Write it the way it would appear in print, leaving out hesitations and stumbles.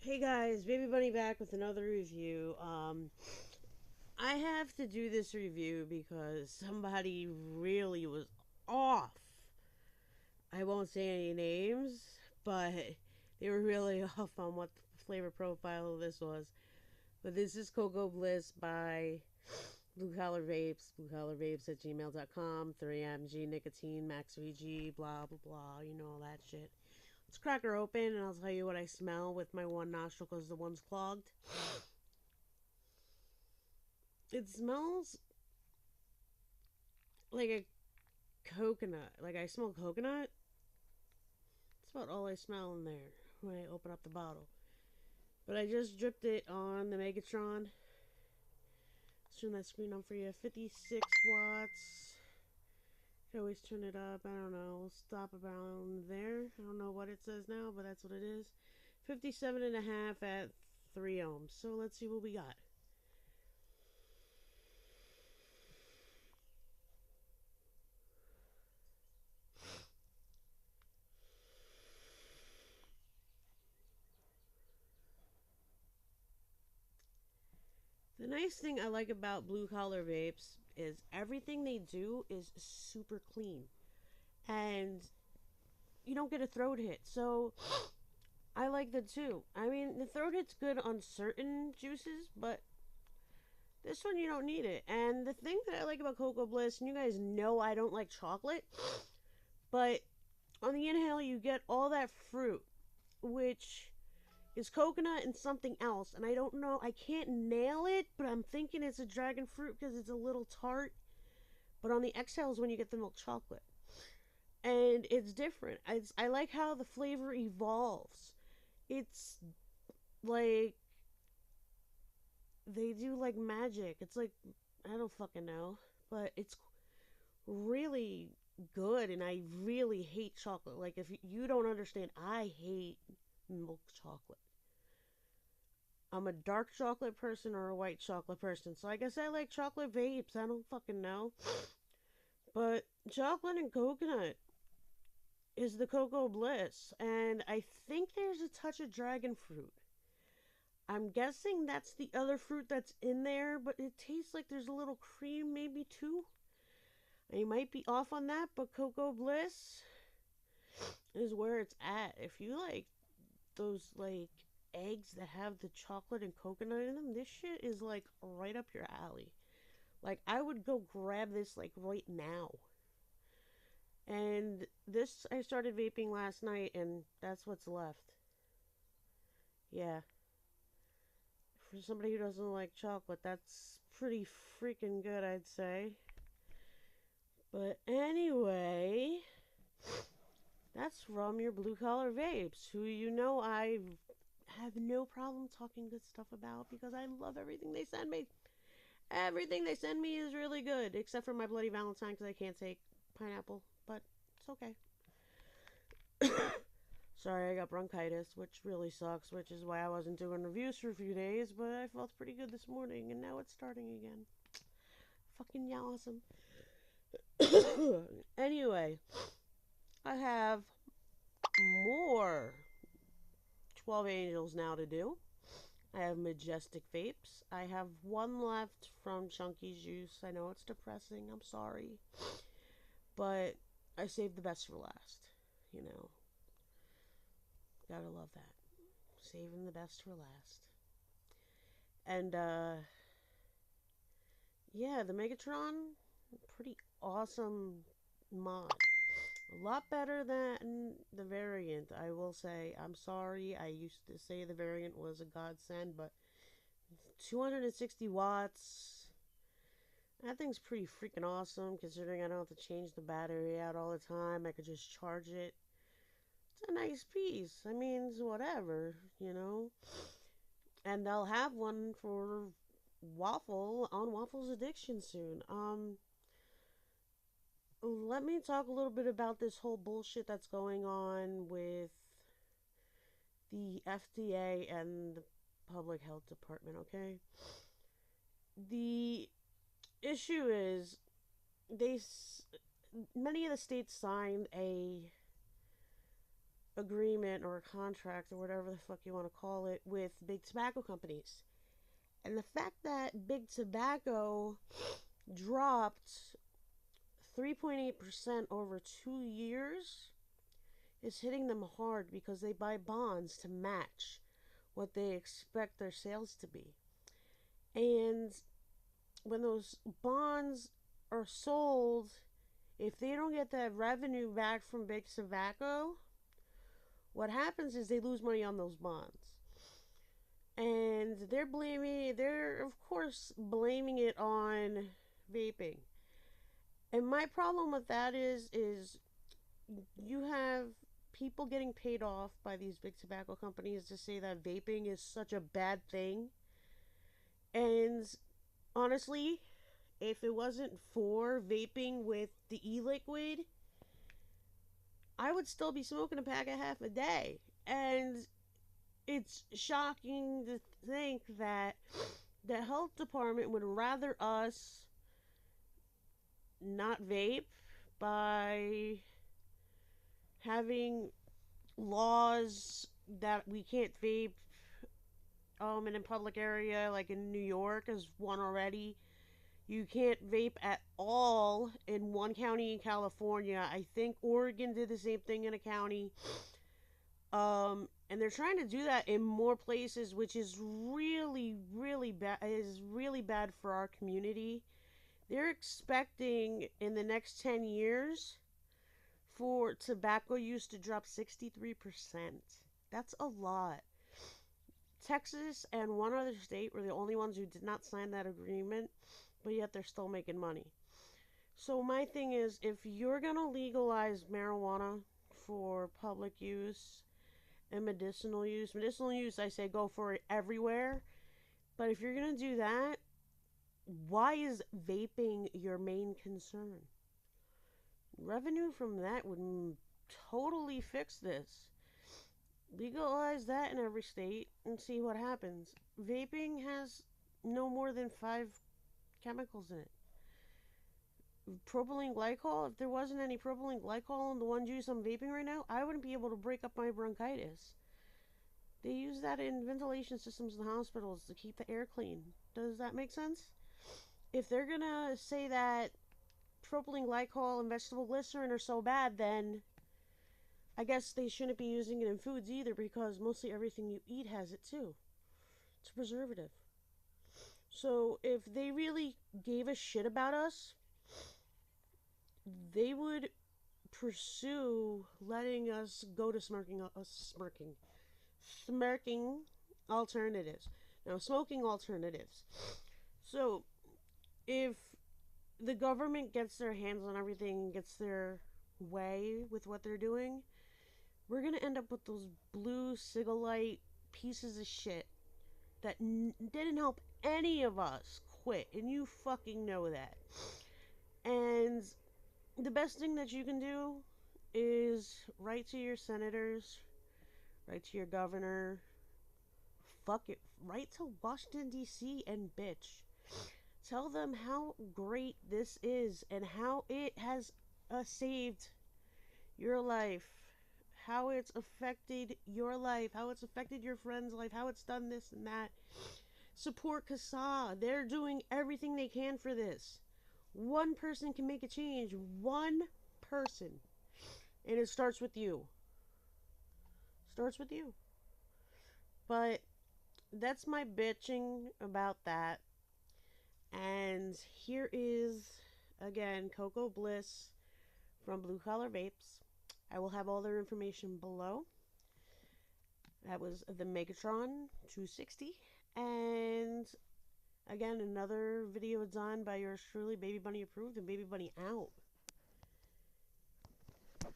Hey guys, Babybunny back with another review. I have to do this review because somebody really was off. I won't say any names, but they were really off on what the flavor profile of this was. But this is Coco Bliss by Blue Collar Vapes, bluecollarvapes at gmail.com, 3MG nicotine, max VG, blah, blah, blah, you know, all that shit. Let's crack her open and I'll tell you what I smell with my one nostril because the one's clogged. It smells like a coconut. Like I smell coconut. That's about all I smell in there when I open up the bottle. But I just dripped it on the Megatron. Let's turn that screen on for you. 56 watts. You can always turn it up. I don't know. We'll stop around there. I don't know what it says now, but that's what it is. 57.5 at 3 ohms. So let's see what we got. The nice thing I like about Blue Collar Vapes is everything they do is super clean. And you don't get a throat hit. So I like that too. I mean, the throat hit's good on certain juices, but this one you don't need it. And the thing that I like about Coco Bliss, and you guys know I don't like chocolate, but on the inhale you get all that fruit, which is coconut and something else. And I don't know, I can't nail it, but I'm thinking it's a dragon fruit because it's a little tart. But on the exhale is when you get the milk chocolate. And it's different. I like how the flavor evolves. It's like they do like magic. It's like I don't fucking know, but it's really good and I really hate chocolate. Like if you don't understand, I hate milk chocolate. I'm a dark chocolate person or a white chocolate person. So I guess I like chocolate vapes. I don't fucking know. But chocolate and coconut is the Coco Bliss and I think there's a touch of dragon fruit. I'm guessing that's the other fruit that's in there, but it tastes like there's a little cream, maybe too. I might be off on that, but Coco Bliss is where it's at. If you like those like eggs that have the chocolate and coconut in them, this shit is like right up your alley. Like I would go grab this like right now. And this I started vaping last night and that's what's left. Yeah. For somebody who doesn't like chocolate, that's pretty freaking good, I'd say. But anyway, that's from your blue collar vapes, who you know I have no problem talking good stuff about because I love everything they send me. Everything they send me is really good, except for my Bloody Valentine because I can't take pineapple, but it's okay. Sorry, I got bronchitis, which really sucks, which is why I wasn't doing reviews for a few days, but I felt pretty good this morning, and now it's starting again. Fucking awesome. Anyway, I have more 12 Angels now to do. I have Majestic Vapes. I have one left from Chunky Juice. I know it's depressing. I'm sorry. But I saved the best for last. You know, gotta love that. Saving the best for last. And, yeah, the Megatron, pretty awesome mod. A lot better than the variant, I will say. I'm sorry, I used to say the variant was a godsend, but 260 watts. That thing's pretty freaking awesome considering I don't have to change the battery out all the time. I could just charge it. It's a nice piece. I mean, it's whatever, you know. And they'll have one for Waffle on Waffle's Addiction soon. Let me talk a little bit about this whole bullshit that's going on with the FDA and the Public Health Department, okay? The issue is they many of the states signed a agreement or a contract or whatever the fuck you want to call it with big tobacco companies. And the fact that big tobacco dropped 3.8% over 2 years is hitting them hard because they buy bonds to match what they expect their sales to be. And when those bonds are sold, if they don't get that revenue back from big tobacco, what happens is they lose money on those bonds. And they're of course blaming it on vaping. And my problem with that is you have people getting paid off by these big tobacco companies to say that vaping is such a bad thing. And honestly, if it wasn't for vaping with the e-liquid, I would still be smoking a pack of half a day. And it's shocking to think that the health department would rather us not vape by having laws that we can't vape in a public area, like in New York is one already. You can't vape at all in one county in California. I think Oregon did the same thing in a county. And they're trying to do that in more places, which is really, really bad. Is really bad for our community. They're expecting in the next 10 years for tobacco use to drop 63%. That's a lot. Texas and one other state were the only ones who did not sign that agreement, but yet they're still making money. So my thing is, if you're going to legalize marijuana for public use and medicinal use, I say go for it everywhere. But if you're going to do that, why is vaping your main concern? Revenue from that would totally fix this. Legalize that in every state and see what happens. Vaping has no more than 5 chemicals in it. Propylene glycol, if there wasn't any propylene glycol in the one juice I'm vaping right now, I wouldn't be able to break up my bronchitis. They use that in ventilation systems in hospitals to keep the air clean. Does that make sense? If they're gonna say that propylene glycol and vegetable glycerin are so bad, then I guess they shouldn't be using it in foods either, because mostly everything you eat has it too. It's a preservative. So if they really gave a shit about us, they would pursue letting us go to smoking alternatives. Now, smoking alternatives. So if the government gets their hands on everything, gets their way with what they're doing, we're going to end up with those blue cigalite pieces of shit that didn't help any of us quit. And you fucking know that. And the best thing that you can do is write to your senators, write to your governor, fuck it, write to Washington, D.C. and bitch. Tell them how great this is and how it has saved your life, how it's affected your life, how it's affected your friend's life, how it's done this and that. Support CASSA. They're doing everything they can for this. One person can make a change. One person. And it starts with you. Starts with you. But that's my bitching about that. And here is, again, Coco Bliss from Blue Collar Vapes. I will have all their information below. That was the Megatron 260. And again, another video done by yours truly, Babybunny approved and Babybunny out.